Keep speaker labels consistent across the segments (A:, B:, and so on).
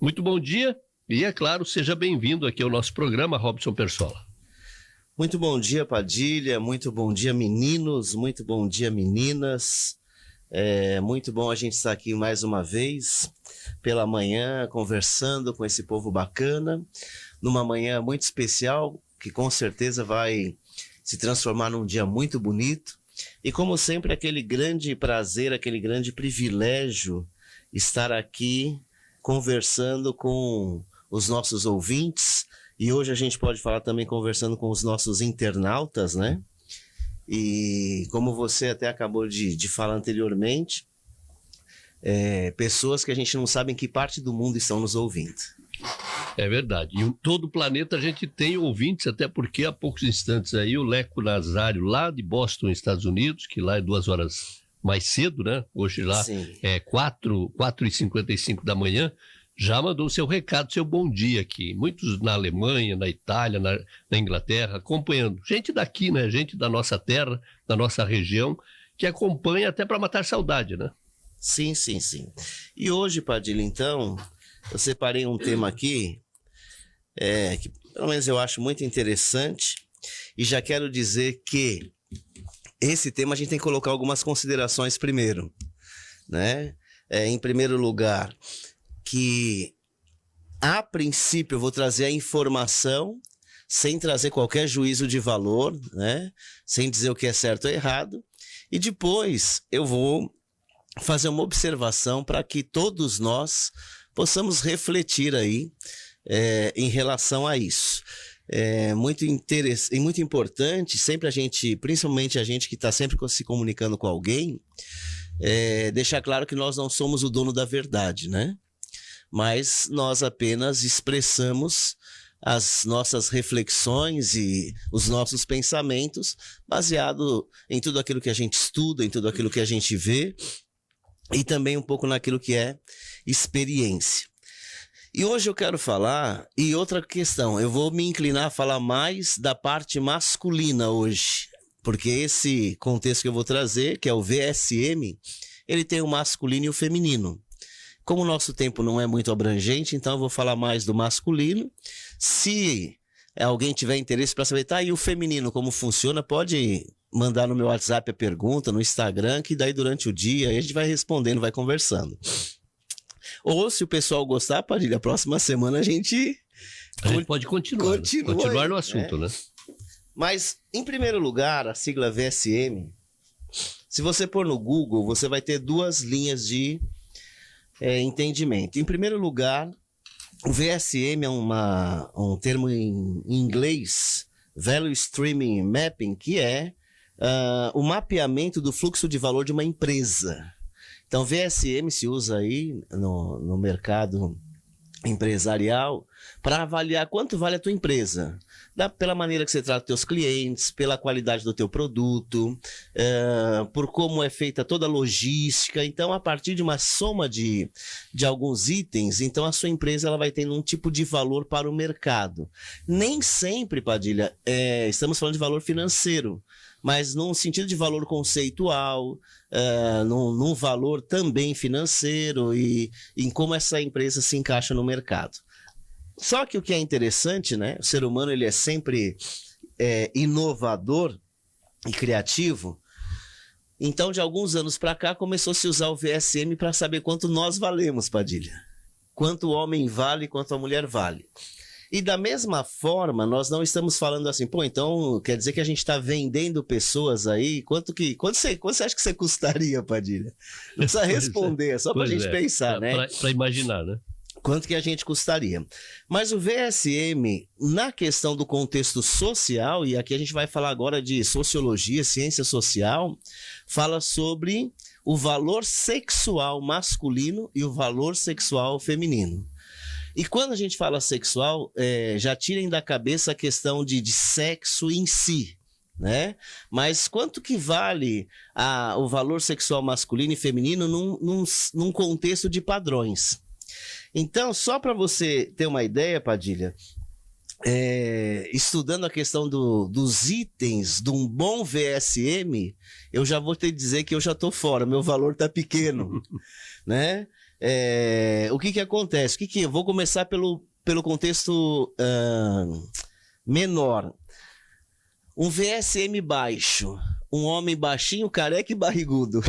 A: Muito bom dia e, é claro, seja bem-vindo aqui ao nosso programa, Robson Perssola.
B: Muito bom dia, Padilha, muito bom dia, meninos, muito bom dia, meninas. Muito bom a gente estar aqui mais uma vez, pela manhã, conversando com esse povo bacana, numa manhã muito especial, que com certeza vai se transformar num dia muito bonito. E como sempre, aquele grande prazer, aquele grande privilégio estar aqui conversando com os nossos ouvintes. E hoje a gente pode falar também conversando com os nossos internautas, né? E como você até acabou de falar anteriormente, pessoas que a gente não sabe em que parte do mundo estão nos ouvindo.
A: É verdade. E em todo o planeta a gente tem ouvintes, até porque há poucos instantes aí o Leco Nazário, lá de Boston, Estados Unidos, que lá é 2 horas mais cedo, né? Hoje lá
B: Sim.
A: é 4h55 da manhã, já mandou seu recado, seu bom dia aqui. Muitos na Alemanha, na Itália, na Inglaterra, acompanhando. Gente daqui, né? Gente da nossa terra, da nossa região, que acompanha até para matar saudade, né?
B: Sim. E hoje, Padilha, então, eu separei um tema aqui, que pelo menos eu acho muito interessante, e já quero dizer que esse tema a gente tem que colocar algumas considerações primeiro, né? Em primeiro lugar, que a princípio eu vou trazer a informação sem trazer qualquer juízo de valor, né? Sem dizer o que é certo ou errado, e depois eu vou fazer uma observação para que todos nós possamos refletir aí em relação a isso. Muito interessante e muito importante, sempre a gente, principalmente a gente que está sempre se comunicando com alguém, deixar claro que nós não somos o dono da verdade, né? Mas nós apenas expressamos as nossas reflexões e os nossos pensamentos baseado em tudo aquilo que a gente estuda, em tudo aquilo que a gente vê e também um pouco naquilo que é experiência. E hoje eu quero falar, e outra questão, eu vou me inclinar a falar mais da parte masculina hoje, porque esse contexto que eu vou trazer, que é o VSM, ele tem o masculino e o feminino. Como o nosso tempo não é muito abrangente, então eu vou falar mais do masculino. Se alguém tiver interesse para saber, e o feminino como funciona, pode mandar no meu WhatsApp a pergunta, no Instagram, que daí durante o dia a gente vai respondendo, vai conversando. Ou se o pessoal gostar, Padilha, a próxima semana a gente
A: pode continuar
B: aí,
A: no assunto, né?
B: Mas, em primeiro lugar, a sigla VSM, se você pôr no Google, você vai ter 2 linhas de entendimento. Em primeiro lugar, o VSM é um termo em inglês, Value Streaming Mapping, que é o mapeamento do fluxo de valor de uma empresa. Então, VSM se usa aí no mercado empresarial para avaliar quanto vale a tua empresa. Pela maneira que você trata os teus clientes, pela qualidade do teu produto, por como é feita toda a logística. Então, a partir de uma soma de alguns itens, então a sua empresa ela vai tendo um tipo de valor para o mercado. Nem sempre, Padilha, estamos falando de valor financeiro, mas num sentido de valor conceitual, num valor também financeiro e em como essa empresa se encaixa no mercado. Só que o que é interessante, né? O ser humano ele é sempre inovador e criativo. Então, de alguns anos para cá, começou a se usar o VSM para saber quanto nós valemos, Padilha. Quanto o homem vale, quanto a mulher vale. E da mesma forma, nós não estamos falando assim, então quer dizer que a gente está vendendo pessoas aí, quanto você acha que você custaria, Padilha? Não precisa responder, é só para a gente pensar, né?
A: Para imaginar, né?
B: Quanto que a gente custaria. Mas o VSM, na questão do contexto social, e aqui a gente vai falar agora de sociologia, ciência social, fala sobre o valor sexual masculino e o valor sexual feminino. E quando a gente fala sexual, já tirem da cabeça a questão de sexo em si, né? Mas quanto que vale o valor sexual masculino e feminino num contexto de padrões? Então, só para você ter uma ideia, Padilha, estudando a questão dos itens de um bom VSM, eu já vou te dizer que eu já estou fora, meu valor está pequeno, né? O que acontece? Eu vou começar pelo contexto menor. Um VSM baixo, um homem baixinho, careca e barrigudo.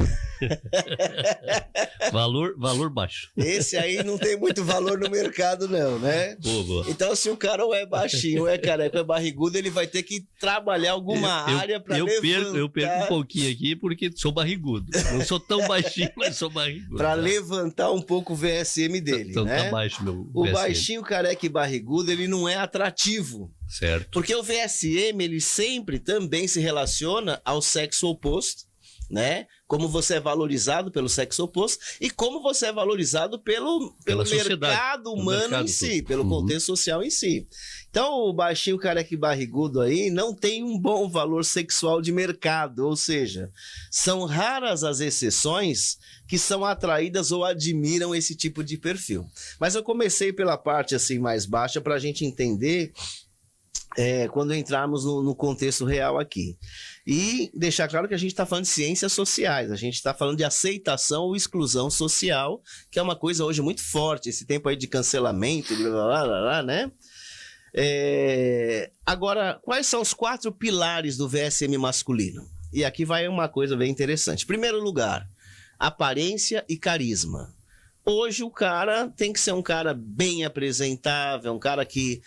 A: Valor baixo.
B: Esse aí não tem muito valor no mercado, não, né?
A: Boa.
B: Então, se o cara ou é baixinho, ou é careca, ou é barrigudo, ele vai ter que trabalhar alguma área para levantar...
A: Eu perco um pouquinho aqui porque sou barrigudo. Não sou tão baixinho, mas sou barrigudo.
B: Para levantar um pouco o VSM dele,
A: então,
B: né?
A: Tá baixo meu VSM.
B: O baixinho, careca e barrigudo, ele não é atrativo.
A: Certo.
B: Porque o VSM, ele sempre também se relaciona ao sexo oposto, né? Como você é valorizado pelo sexo oposto e como você é valorizado pelo mercado humano em si, pelo contexto social em si. Então, o baixinho, careca e barrigudo aí não tem um bom valor sexual de mercado, ou seja, são raras as exceções que são atraídas ou admiram esse tipo de perfil. Mas eu comecei pela parte assim mais baixa para a gente entender quando entrarmos no contexto real aqui. E deixar claro que a gente está falando de ciências sociais, a gente está falando de aceitação ou exclusão social, que é uma coisa hoje muito forte, esse tempo aí de cancelamento, né? Agora, quais são os 4 pilares do VSM masculino? E aqui vai uma coisa bem interessante. Primeiro lugar, aparência e carisma. Hoje o cara tem que ser um cara bem apresentável, um cara que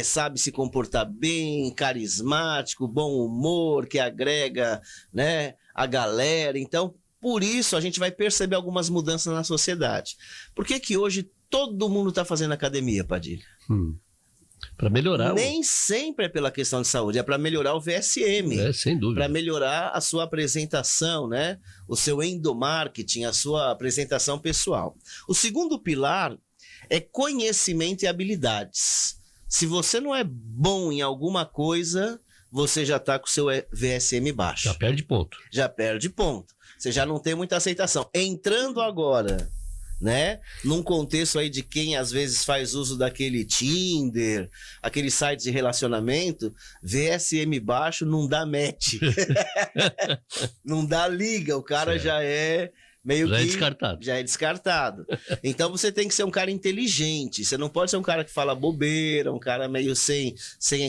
B: sabe se comportar bem, carismático, bom humor, que agrega, né, a galera. Então, por isso a gente vai perceber algumas mudanças na sociedade. Por que hoje todo mundo está fazendo academia, Padilha?
A: Para melhorar.
B: Nem sempre é pela questão de saúde, é para melhorar o VSM.
A: Sem dúvida.
B: Para melhorar a sua apresentação, né? O seu endomarketing, a sua apresentação pessoal. O segundo pilar é conhecimento e habilidades. Se você não é bom em alguma coisa, você já está com o seu VSM baixo.
A: Já perde ponto.
B: Já perde ponto. Você já não tem muita aceitação. Entrando agora, né, num contexto aí de quem às vezes faz uso daquele Tinder, aqueles sites de relacionamento, VSM baixo não dá match. Não dá liga, o cara já é meio que... Já é descartado. Então você tem que ser um cara inteligente, você não pode ser um cara que fala bobeira, um cara meio sem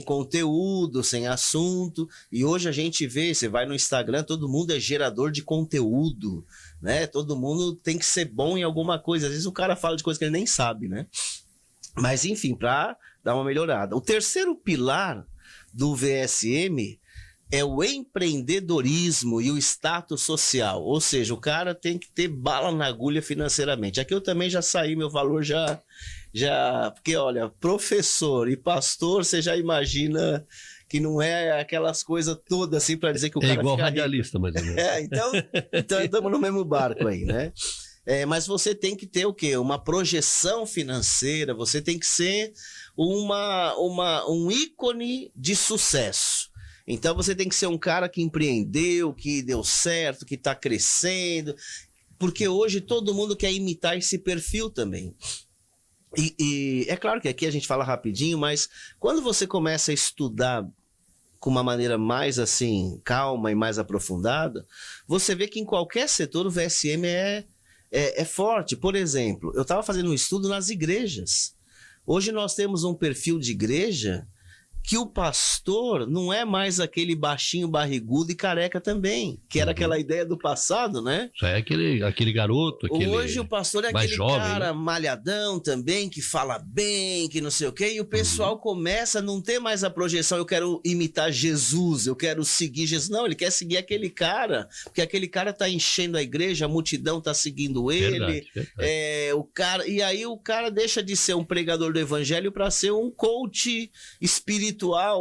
B: conteúdo, sem assunto. E hoje a gente vê, você vai no Instagram, todo mundo é gerador de conteúdo, né? Todo mundo tem que ser bom em alguma coisa. Às vezes o cara fala de coisa que ele nem sabe, né? Mas enfim, para dar uma melhorada. O terceiro pilar do VSM é o empreendedorismo e o status social. Ou seja, o cara tem que ter bala na agulha financeiramente. Aqui eu também já saí, meu valor já... Porque, olha, professor e pastor, você já imagina... que não é aquelas coisas todas assim para dizer que o cara
A: igual
B: fica
A: radialista, mais ou menos.
B: Então estamos no mesmo barco aí, né? Mas você tem que ter o quê? Uma projeção financeira, você tem que ser um ícone de sucesso. Então você tem que ser um cara que empreendeu, que deu certo, que está crescendo, porque hoje todo mundo quer imitar esse perfil também. E é claro que aqui a gente fala rapidinho, mas quando você começa a estudar com uma maneira mais assim, calma e mais aprofundada, você vê que em qualquer setor o VSM é forte. Por exemplo, eu estava fazendo um estudo nas igrejas. Hoje nós temos um perfil de igreja que o pastor não é mais aquele baixinho, barrigudo e careca também, que era aquela ideia do passado, né?
A: Já é aquele garoto,
B: Hoje o pastor é aquele
A: jovem,
B: cara
A: né?
B: malhadão também, que fala bem, que não sei o quê, e o pessoal começa a não ter mais a projeção, eu quero imitar Jesus, eu quero seguir Jesus. Não, ele quer seguir aquele cara, porque aquele cara tá enchendo a igreja, a multidão tá seguindo ele. Verdade. E aí o cara deixa de ser um pregador do evangelho para ser um coach espiritual,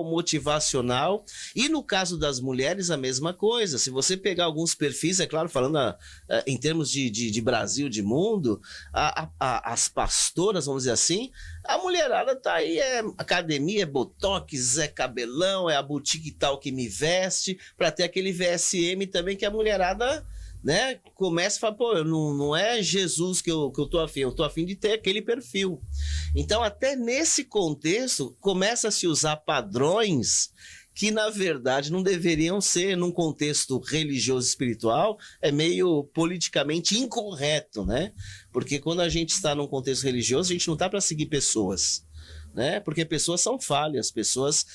B: motivacional. E no caso das mulheres, a mesma coisa. Se você pegar alguns perfis, é claro, falando em termos de Brasil, de mundo, as pastoras, vamos dizer assim, a mulherada tá aí, é academia, é botox, é cabelão, é a boutique tal que me veste, para ter aquele VSM também que a mulherada, né, começa a falar, pô, não é Jesus que eu tô afim, eu tô afim de ter aquele perfil. Então, até nesse contexto, começa a se usar padrões que, na verdade, não deveriam ser, num contexto religioso e espiritual, é meio politicamente incorreto, né? Porque quando a gente está num contexto religioso, a gente não está para seguir pessoas, né? Porque pessoas são falhas, pessoas,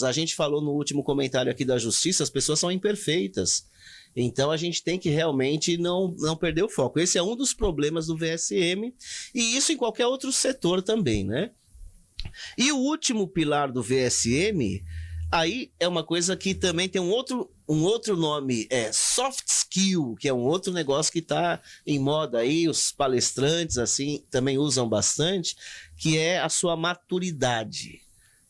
B: a gente falou no último comentário aqui da justiça, as pessoas são imperfeitas. Então a gente tem que realmente não perder o foco. Esse é um dos problemas do VSM, e isso em qualquer outro setor também, né? E o último pilar do VSM, aí é uma coisa que também tem um outro nome, é soft skill, que é um outro negócio que está em moda aí, os palestrantes assim também usam bastante, que é a sua maturidade,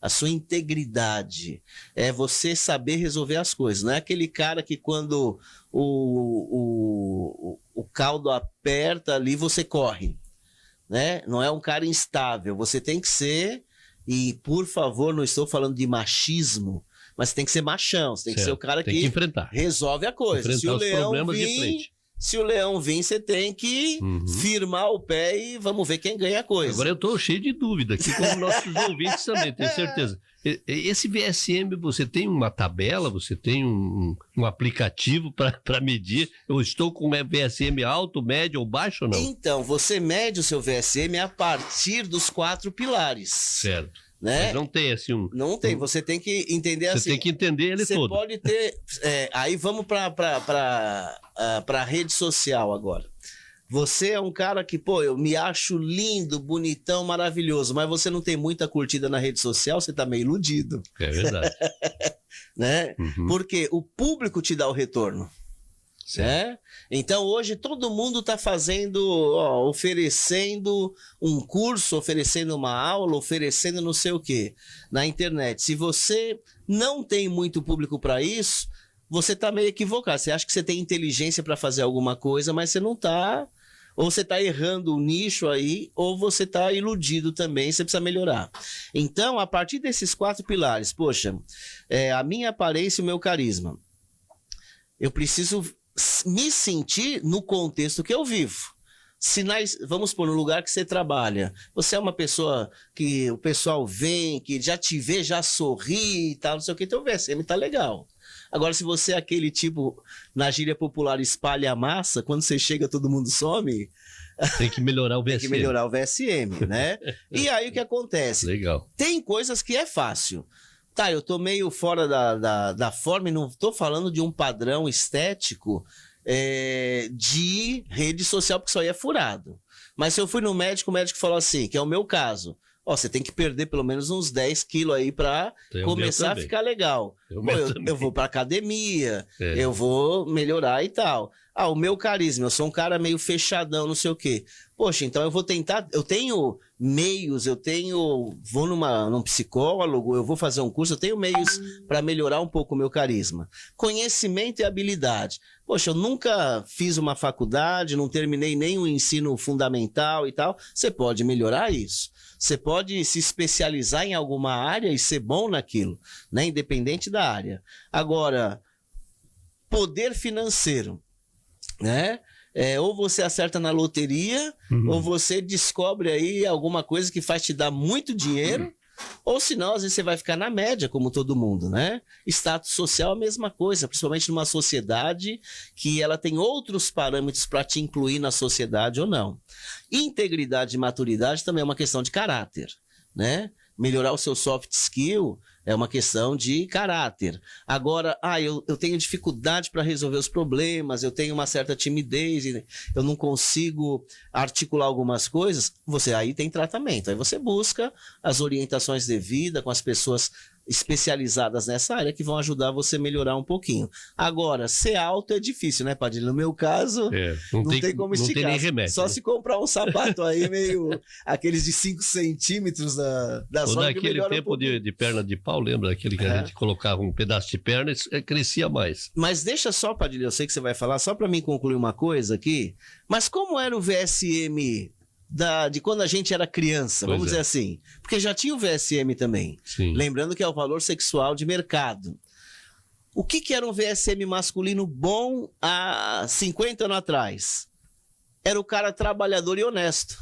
B: a sua integridade, é você saber resolver as coisas. Não é aquele cara que quando o caldo aperta ali, você corre, né? Não é um cara instável, você tem que ser, e por favor, não estou falando de machismo, mas você tem que ser machão, você tem que ser o cara que
A: enfrentar.
B: Resolve a coisa.
A: Enfrentar
B: Se o leão vir, você tem que firmar o pé e vamos ver quem ganha a coisa.
A: Agora eu estou cheio de dúvida aqui, como nossos ouvintes também, tenho certeza. Esse VSM, você tem uma tabela, você tem um aplicativo para medir? Eu estou com VSM alto, médio ou baixo ou não?
B: Então, você mede o seu VSM a partir dos 4 pilares.
A: Certo.
B: Né?
A: Mas não tem assim
B: Não tem, você tem que entender assim.
A: Você tem que entender ele todo.
B: Você pode ter... aí vamos para a rede social agora. Você é um cara que, pô, eu me acho lindo, bonitão, maravilhoso, mas você não tem muita curtida na rede social, você tá meio iludido.
A: É verdade.
B: Né? Porque o público te dá o retorno. Né? Então hoje todo mundo está fazendo, oferecendo um curso, oferecendo uma aula, oferecendo não sei o que na internet. Se você não tem muito público para isso, você está meio equivocado. Você acha que você tem inteligência para fazer alguma coisa, mas você não está. Ou você está errando o nicho aí, ou você está iludido também, você precisa melhorar. Então, a partir desses 4 pilares, poxa, a minha aparência e o meu carisma, eu preciso me sentir no contexto que eu vivo. Vamos pôr no lugar que você trabalha. Você é uma pessoa que o pessoal vem, que já te vê, já sorri e tal, não sei o que, então o VSM tá legal. Agora, se você é aquele tipo, na gíria popular, espalha a massa, quando você chega todo mundo some...
A: Tem que melhorar o VSM.
B: Tem que melhorar o VSM, né? E aí o que acontece?
A: Legal.
B: Tem coisas que é fácil. Tá, eu tô meio fora da forma e não tô falando de um padrão estético de rede social, porque isso aí é furado. Mas se eu fui no médico, o médico falou assim, que é o meu caso, você tem que perder pelo menos uns 10 quilos aí pra começar a ficar legal. Eu vou pra academia, eu vou melhorar e tal. O meu carisma, eu sou um cara meio fechadão, não sei o quê. Poxa, então eu vou tentar, eu tenho meios, vou num psicólogo, eu vou fazer um curso, eu tenho meios para melhorar um pouco o meu carisma. Conhecimento e habilidade. Poxa, eu nunca fiz uma faculdade, não terminei nem o ensino fundamental e tal. Você pode melhorar isso. Você pode se especializar em alguma área e ser bom naquilo, né? Independente da área. Agora, poder financeiro, né? Ou você acerta na loteria, ou você descobre aí alguma coisa que faz te dar muito dinheiro, ou senão, às vezes você vai ficar na média, como todo mundo, né? Status social é a mesma coisa, principalmente numa sociedade que ela tem outros parâmetros para te incluir na sociedade ou não. Integridade e maturidade também é uma questão de caráter, né? Melhorar o seu soft skill é uma questão de caráter. Agora, eu tenho dificuldade para resolver os problemas, eu tenho uma certa timidez, eu não consigo articular algumas coisas, você aí tem tratamento. Aí você busca as orientações devidas com as pessoas especializadas nessa área que vão ajudar você a melhorar um pouquinho. Agora, ser alto é difícil, né, Padilha? No meu caso, não tem como esticar.
A: Não tem nem remédio.
B: Só se comprar um sapato aí meio... aqueles de 5 centímetros da sola que melhora
A: naquele tempo de perna de pau, lembra? Aquele que a gente colocava um pedaço de perna e crescia mais.
B: Mas deixa só, Padilha, eu sei que você vai falar, só para mim concluir uma coisa aqui. Mas como era o VSM... de quando a gente era criança, vamos dizer assim. Porque já tinha o VSM também.
A: Sim.
B: Lembrando que é o valor sexual de mercado. O que era um VSM masculino bom há 50 anos atrás? Era o cara trabalhador e honesto.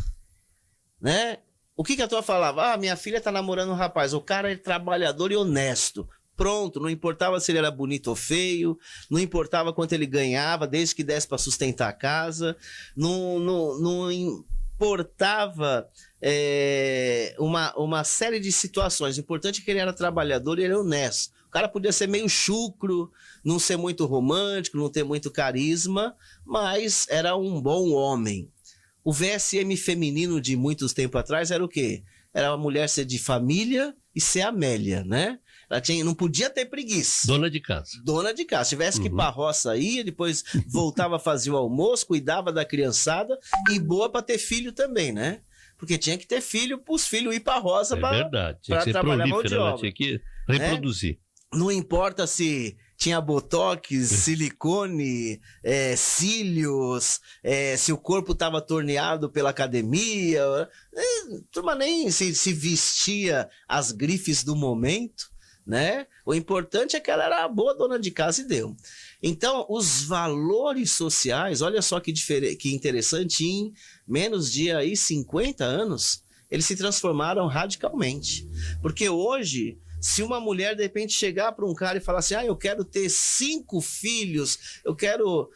B: Né? O que a tua falava? Minha filha tá namorando um rapaz. O cara é trabalhador e honesto. pronto, não importava se ele era bonito ou feio, não importava quanto ele ganhava, desde que desse para sustentar a casa, não importava uma série de situações. O importante é que ele era trabalhador e ele era honesto. O cara podia ser meio chucro, não ser muito romântico, não ter muito carisma, mas era um bom homem. O VSM feminino de muitos tempos atrás era o quê? Era uma mulher ser de família e ser Amélia, né? Ela não podia ter preguiça.
A: Dona de casa.
B: Dona de casa. Se tivesse que ir pra roça, ia, depois voltava a fazer o almoço, cuidava da criançada e boa para ter filho também, né? Porque tinha que ter filho para os filhos ir pra roça para
A: verdade. Tinha que ser
B: trabalhar mão de
A: prolífera,
B: obra.
A: tinha que reproduzir.
B: Não importa se tinha botox, silicone, cílios, se o corpo estava torneado pela academia, turma nem se vestia as grifes do momento, né? O importante é que ela era a boa dona de casa e deu. Então, os valores sociais, olha só que interessante, em menos de aí 50 anos, eles se transformaram radicalmente. Porque hoje, se uma mulher, de repente, chegar para um cara e falar assim, eu quero ter 5 filhos, eu quero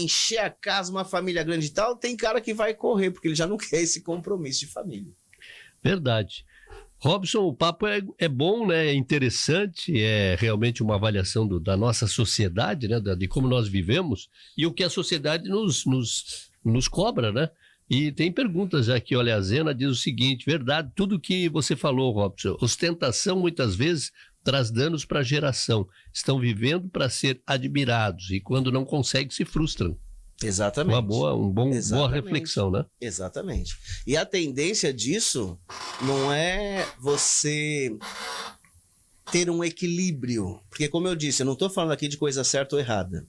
B: encher a casa, uma família grande e tal, tem cara que vai correr, porque ele já não quer esse compromisso de família.
A: Verdade. Robson, o papo é bom, né? É interessante, é realmente uma avaliação da nossa sociedade, né? De como nós vivemos e o que a sociedade nos cobra, né? E tem perguntas aqui, olha, a Zena diz o seguinte, verdade, tudo que você falou, Robson, ostentação muitas vezes traz danos para a geração, estão vivendo para ser admirados e quando não conseguem se frustram.
B: Exatamente.
A: Boa reflexão, né?
B: Exatamente. E a tendência disso não é você ter um equilíbrio, porque como eu disse, eu não estou falando aqui de coisa certa ou errada,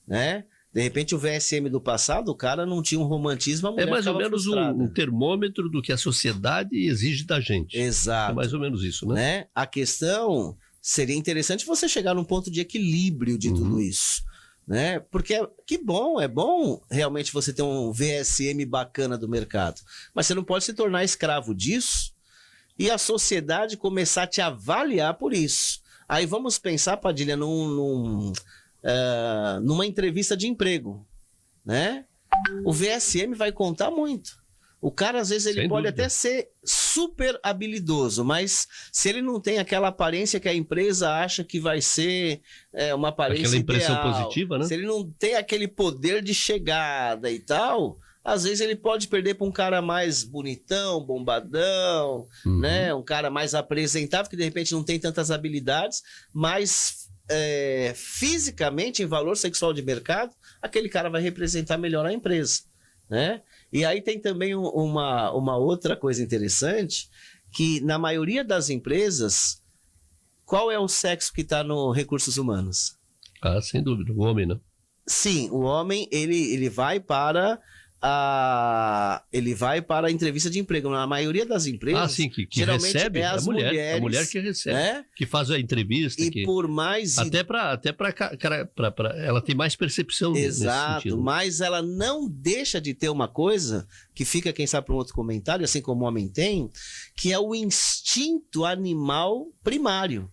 B: né? De repente o VSM do passado, o cara não tinha um romantismo, a mulher
A: mais ou menos
B: frustrada.
A: um termômetro do que a sociedade exige da gente.
B: Exato.
A: É mais ou menos isso, né?
B: A questão seria interessante você chegar num ponto de equilíbrio de tudo isso, né? Porque é bom realmente você ter um VSM bacana do mercado, mas você não pode se tornar escravo disso e a sociedade começar a te avaliar por isso. Aí vamos pensar, Padilha, numa entrevista de emprego, né? O VSM vai contar muito. O cara, às vezes, ele pode até ser super habilidoso, mas se ele não tem aquela aparência que a empresa acha que vai ser uma aparência
A: aquela impressão
B: ideal,
A: positiva, né?
B: Se ele não tem aquele poder de chegada e tal, às vezes ele pode perder para um cara mais bonitão, bombadão, né? Um cara mais apresentável, que de repente não tem tantas habilidades, mas fisicamente, em valor sexual de mercado, aquele cara vai representar melhor a empresa, né? E aí tem também uma outra coisa interessante, que na maioria das empresas, qual é o sexo que está no recursos humanos?
A: Sem dúvida, o homem, né?
B: Sim, o homem, ele vai para a entrevista de emprego. Na maioria das empresas,
A: sim, que
B: geralmente
A: recebe
B: é as
A: a mulher que recebe,
B: né?
A: Que faz a entrevista.
B: E por mais...
A: Até para ela tem mais percepção.
B: Exato,
A: nesse sentido.
B: Mas ela não deixa de ter uma coisa que fica, quem sabe, para um outro comentário, assim como o homem tem, que é o instinto animal primário,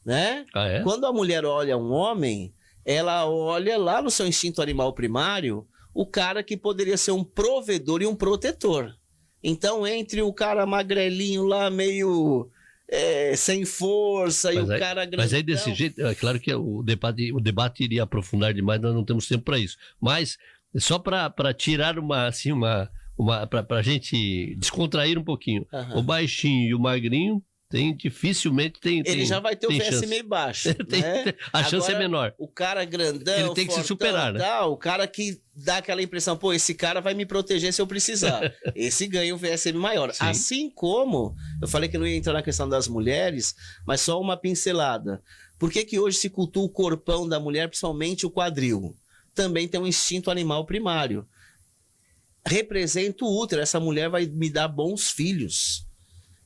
B: né? Quando a mulher olha um homem, ela olha lá no seu instinto animal primário o cara que poderia ser um provedor e um protetor. Então, entre o cara magrelinho lá, meio sem força, e o cara grandão...
A: Mas aí, desse jeito, é claro que o debate iria aprofundar demais, nós não temos tempo para isso. Mas, só para tirar para a gente descontrair um pouquinho, o baixinho e o magrinho, dificilmente tem.
B: Ele já vai ter o VS meio baixo. Né?
A: A chance é menor.
B: O cara grandão,
A: ele tem que se superar, né?
B: O cara que dá aquela impressão, esse cara vai me proteger se eu precisar. Esse ganha o VSM maior. Sim. Assim como, eu falei que não ia entrar na questão das mulheres, mas só uma pincelada. Por que hoje se cultua o corpão da mulher, principalmente o quadril? Também tem um instinto animal primário. Representa o útero. Essa mulher vai me dar bons filhos.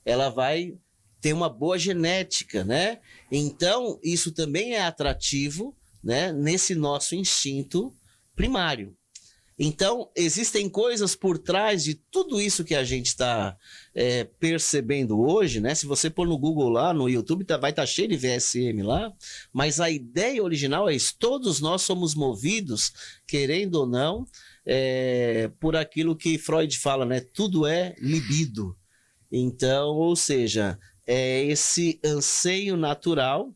B: Ela vai ter uma boa genética, né? Então, isso também é atrativo, né? Nesse nosso instinto primário. Então, existem coisas por trás de tudo isso que a gente está percebendo hoje, né? Se você pôr no Google lá, no YouTube, vai estar cheio de VSM lá, mas a ideia original é isso. Todos nós somos movidos, querendo ou não, por aquilo que Freud fala, né? Tudo é libido. Então, ou seja, é esse anseio natural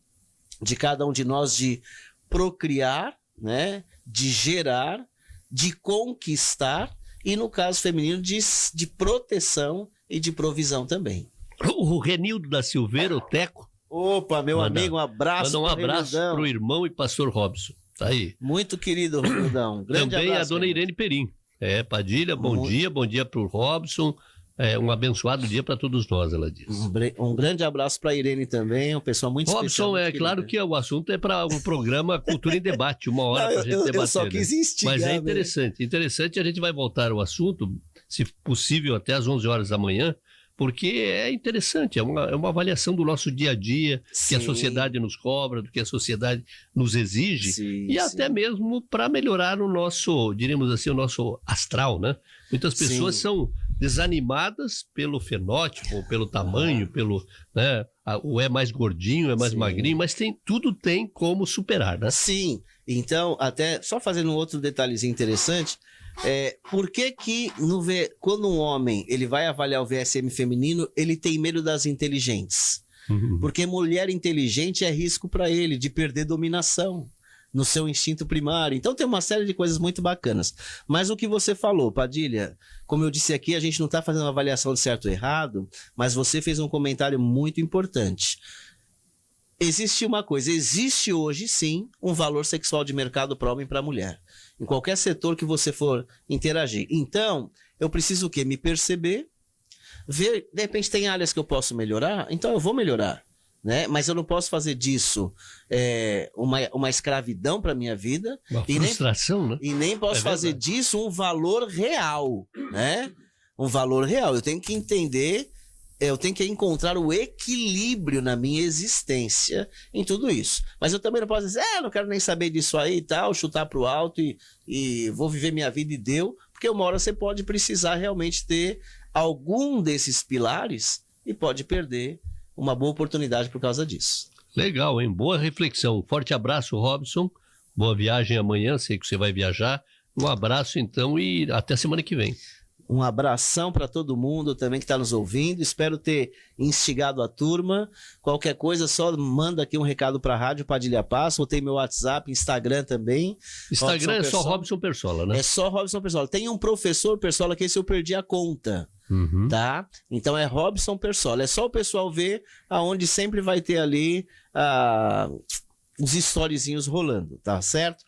B: de cada um de nós de procriar, né? De gerar, de conquistar e, no caso feminino, de proteção e de provisão também.
A: O Renildo da Silveira, o Teco.
B: Opa, meu amigo, um abraço.
A: Manda um abraço para o irmão e pastor Robson. Tá aí.
B: Muito querido, Renildão.
A: Grande também abraço, a dona Irene Perim. Padilha, bom dia para o Robson. Um abençoado dia para todos nós, ela diz.
B: Um grande abraço para a Irene também, uma pessoa muito especial.
A: Robson, claro que o assunto é para um programa Cultura em Debate, 1 hora para a gente debater. Eu só
B: quis instigar,
A: mas é interessante. Interessante, a gente vai voltar ao assunto, se possível, até às 11 horas da manhã, porque é interessante, é uma avaliação do nosso dia a dia, que a sociedade nos cobra, do que a sociedade nos exige, até mesmo para melhorar o nosso, diríamos assim, o nosso astral, né? Muitas pessoas são desanimadas pelo fenótipo, pelo tamanho, pelo, né, ou é mais gordinho, é mais magrinho, mas tudo tem como superar, né?
B: Sim, então, até só fazendo um outro detalhezinho interessante, por que quando um homem ele vai avaliar o VSM feminino, ele tem medo das inteligentes? Porque mulher inteligente é risco para ele de perder dominação no seu instinto primário. Então tem uma série de coisas muito bacanas. Mas o que você falou, Padilha, como eu disse aqui, a gente não está fazendo uma avaliação de certo ou errado, mas você fez um comentário muito importante. Existe uma coisa, existe hoje sim um valor sexual de mercado para homem e para mulher. Em qualquer setor que você for interagir. Então, eu preciso o quê? Me perceber, ver, de repente tem áreas que eu posso melhorar, então eu vou melhorar. Né? Mas eu não posso fazer disso uma escravidão para minha vida.
A: Uma frustração, né?
B: E nem posso fazer disso um valor real, né? Um valor real. Eu tenho que entender, eu tenho que encontrar o equilíbrio na minha existência em tudo isso. Mas eu também não posso dizer, não quero nem saber disso aí e tal, chutar para o alto e vou viver minha vida e deu. Porque uma hora você pode precisar realmente ter algum desses pilares e pode perder uma boa oportunidade por causa disso.
A: Legal, hein? Boa reflexão. Forte abraço, Robson. Boa viagem amanhã, sei que você vai viajar. Um abraço, então, e até semana que vem.
B: Um abração para todo mundo também que está nos ouvindo. Espero ter instigado a turma. Qualquer coisa, só manda aqui um recado para a Rádio Padilha Passo. Tem meu WhatsApp, Instagram também.
A: Instagram é só Robson Perssola, né?
B: É só Robson Perssola. Tem um professor Perssola que esse eu perdi a conta. Tá? Então é Robson Perssola. É só o pessoal ver aonde sempre vai ter ali uns storyzinhos rolando, tá certo?